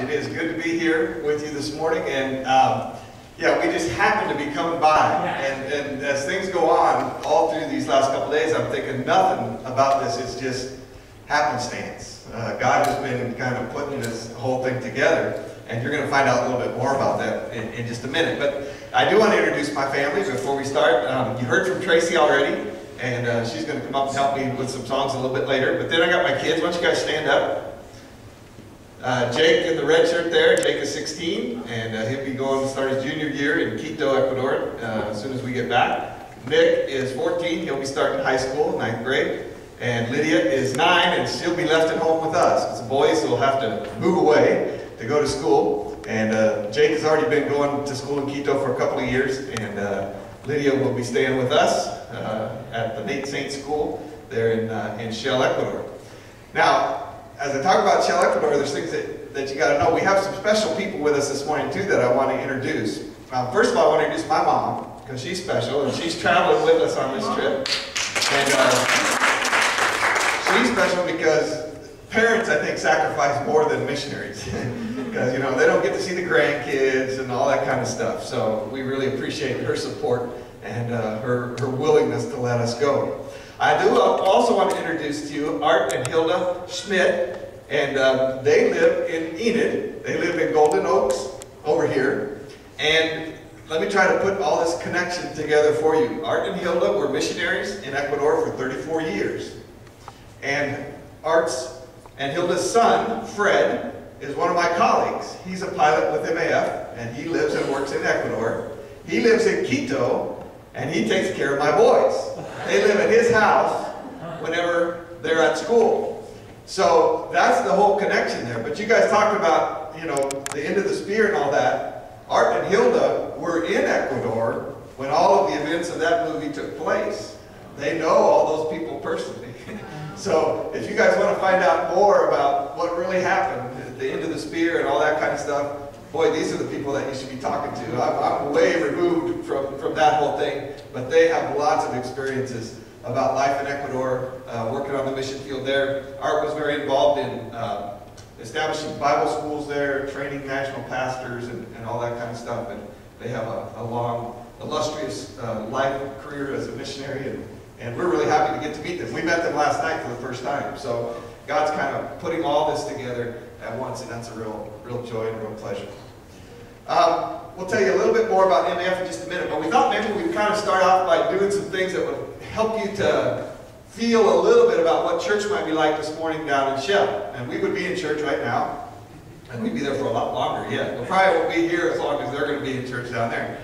It is good to be here with you this morning, and yeah, we just happened to be coming by, and as things go on all through these last couple days, I'm thinking nothing about this is just happenstance. God has been kind of putting this whole thing together, and you're going to find out a little bit more about that in just a minute. But I do want to introduce my family before we start. You heard from Tracy already, and she's going to come up and help me with some songs a little bit later. But then I got my kids. Why don't you guys stand up? Jake in the red shirt there. Jake is 16, and he'll be going to start his junior year in Quito, Ecuador, as soon as we get back. Nick is 14. He'll be starting high school, 9th grade. And Lydia is 9, and she'll be left at home with us. It's boys, so we'll have to move away to go to school. And Jake has already been going to school in Quito for a couple of years, and Lydia will be staying with us at the Nate Saint School there in Shell, Ecuador. Now, as I talk about Shell, Ecuador, there's things that you got to know. We have some special people with us this morning, too, that I want to introduce. First of all, I want to introduce my mom, because she's special, and she's traveling with us on this trip. And she's special because parents, I think, sacrifice more than missionaries. Because, you know, they don't get to see the grandkids and all that kind of stuff. So we really appreciate her support and her willingness to let us go. I do also want to introduce to you Art and Hilda Schmidt, and they live in Enid. They live in Golden Oaks over here. And let me try to put all this connection together for you. Art and Hilda were missionaries in Ecuador for 34 years. And Art's and Hilda's son, Fred, is one of my colleagues. He's a pilot with MAF, and he lives and works in Ecuador. He lives in Quito, and he takes care of my boys. They live at his house whenever they're at school. So that's the whole connection there. But you guys talked about, you know, the end of the spear and all that. Art and Hilda were in Ecuador when all of the events of that movie took place. They know all those people personally. So if you guys want to find out more about what really happened at the end of the spear and all that kind of stuff, boy, these are the people that you should be talking to. I'm way removed from that whole thing, but they have lots of experiences about life in Ecuador, working on the mission field there. Art was very involved in establishing Bible schools there, training national pastors, and all that kind of stuff. And they have a long, illustrious life career as a missionary, and we're really happy to get to meet them. We met them last night for the first time, so God's kind of putting all this together at once, and that's a real joy and a real pleasure. We'll tell you a little bit more about MAF in just a minute, but we thought maybe we'd kind of start off by doing some things that would help you to feel a little bit about what church might be like this morning down in Shell. And we would be in church right now, and we'd be there for a lot longer yet. We probably won't be here as long as they're going to be in church down there.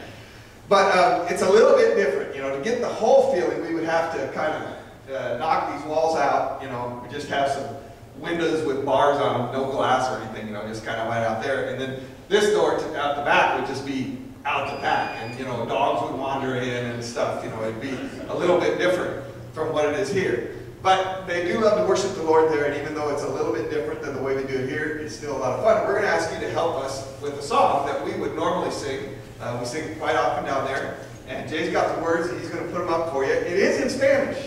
But it's a little bit different. You know, to get the whole feeling, we would have to kind of knock these walls out. You know, we just have some windows with bars on them, no glass or anything, you know, just kind of right out there. And then this door out the back would just be out the back, and, you know, dogs would wander in and stuff. You know, it'd be a little bit different from what it is here. But they do love to worship the Lord there, and even though it's a little bit different than the way we do it here, it's still a lot of fun. And we're going to ask you to help us with a song that we would normally sing. We sing quite often down there, and Jay's got the words, and he's going to put them up for you. It is in Spanish.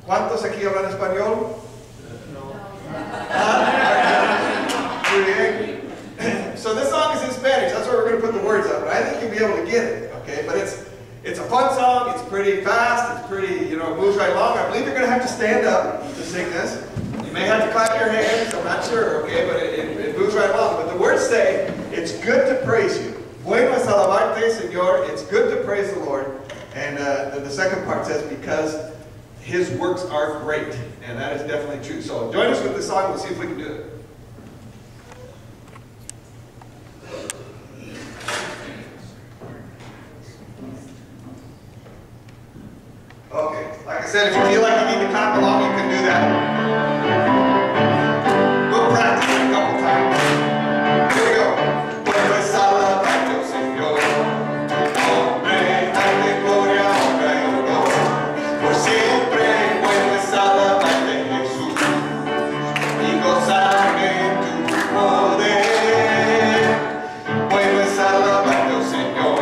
¿Cuántos aquí hablan español? So this song is in Spanish. That's why we're going to put the words up. But I think you'll be able to get it. Okay, but it's a fun song. It's pretty fast. It's pretty, you know, it moves right along. I believe you're going to have to stand up to sing this. You may have to clap your hands. I'm not sure. Okay, but it moves right along. But the words say, "It's good to praise you. Bueno es alabarte, Señor." It's good to praise the Lord. And the second part says, because His works are great. And that is definitely true. So join us with this song. We'll see if we can do it. Okay. Like I said, if you feel like you need to clap along, you can do that. We'll practice it a couple times. Here we go. Bueno es alabarte, Señor. Tu nombre, darte gloria, honra y honor. Por siempre, bueno es alabarte, Jesús. Y gozarme en tu poder. Bueno es alabarte, Señor.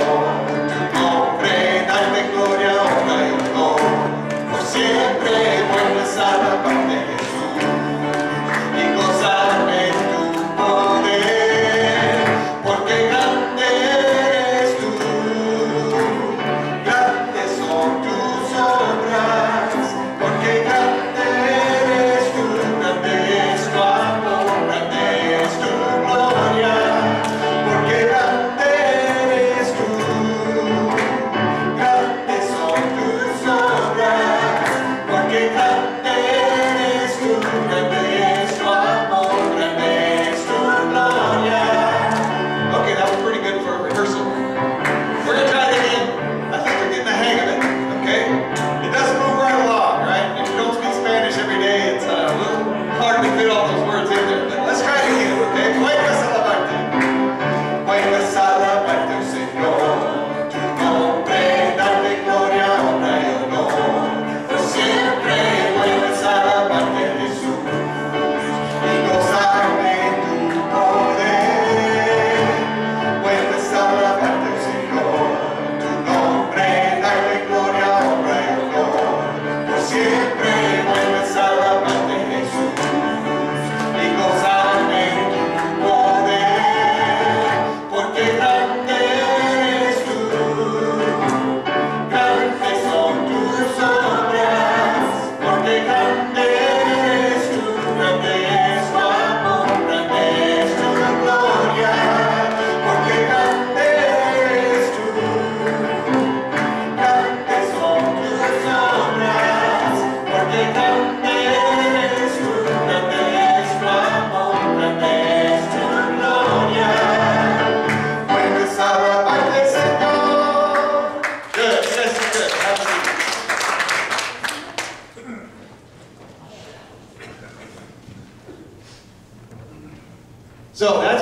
Tu nombre, darte gloria, honra y honor. Por siempre, bueno es alabarte, Jesús.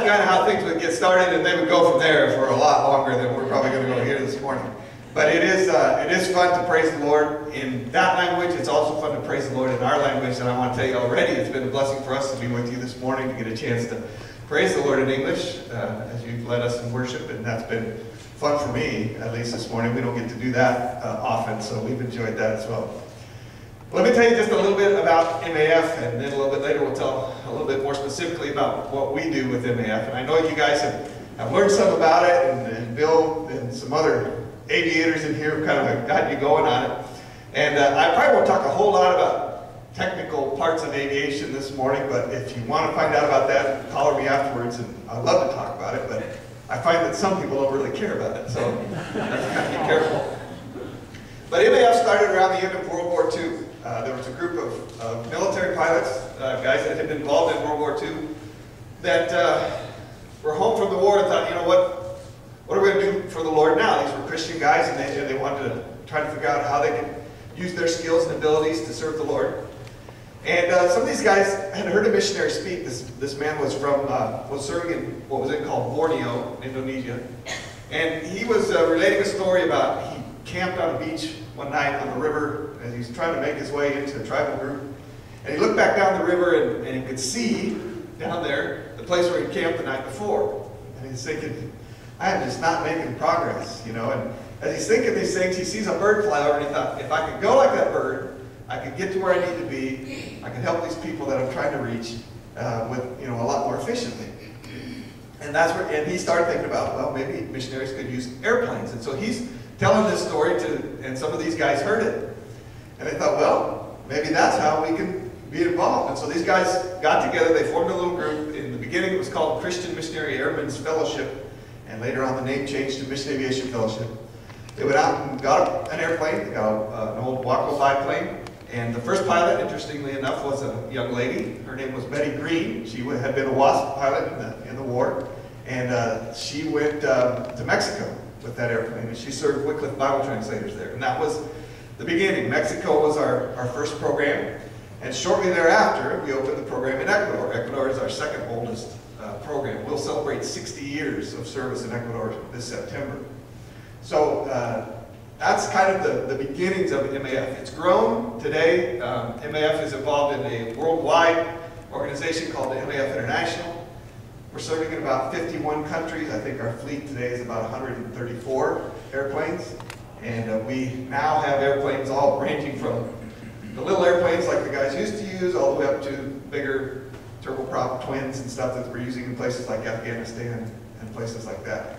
that's kind of how things would get started, and they would go from there for a lot longer than we're probably going to go here this morning. But it is fun to praise the Lord in that language. It's also fun to praise the Lord in our language, and I want to tell you already, it's been a blessing for us to be with you this morning to get a chance to praise the Lord in English as you've led us in worship, and that's been fun for me, at least this morning. We don't get to do that often, so we've enjoyed that as well. Let me tell you just a little bit about MAF, and then a little bit later we'll tell a little bit more specifically about what we do with MAF. And I know you guys have learned some about it, and Bill and some other aviators in here have kind of got you going on it. And I probably won't talk a whole lot about technical parts of aviation this morning, but if you want to find out about that, holler me afterwards, and I'd love to talk about it, but I find that some people don't really care about it, so you have to be careful. But MAF started around the end of World War II. There was a group of military pilots, guys that had been involved in World War II, that were home from the war and thought, you know what are we going to do for the Lord now? These were Christian guys, and they wanted to try to figure out how they could use their skills and abilities to serve the Lord. And some of these guys had heard a missionary speak. This man was serving in what was then called Borneo, Indonesia. And he was relating a story about he camped on a beach one night on the river as he was trying to make his way into a tribal group. And he looked back down the river and he could see down there the place where he camped the night before. And he's thinking, I am just not making progress, you know. And as he's thinking these things, he sees a bird fly over and he thought, if I could go like that bird, I could get to where I need to be, I could help these people that I'm trying to reach with, a lot more efficiently. And and he started thinking about, well, maybe missionaries could use airplanes. And so he's telling this story and some of these guys heard it. And they thought, well, maybe that's how we can be involved. And so these guys got together, they formed a little group. In the beginning it was called Christian Missionary Airmen's Fellowship, and later on the name changed to Mission Aviation Fellowship. They went out and got an airplane, they got an old Waco biplane, and the first pilot, interestingly enough, was a young lady. Her name was Betty Green. She had been a WASP pilot in the war, and she went to Mexico with that airplane, and she served Wycliffe Bible translators there. And that was the beginning. Mexico was our first program, and shortly thereafter, we opened the program in Ecuador. Ecuador is our second oldest program. We'll celebrate 60 years of service in Ecuador this September. So that's kind of the beginnings of MAF. It's grown. Today, MAF is involved in a worldwide organization called the MAF International. We're serving in about 51 countries. I think our fleet today is about 134 airplanes. And we now have airplanes all ranging from the little airplanes like the guys used to use all the way up to bigger turboprop twins and stuff that we're using in places like Afghanistan and places like that.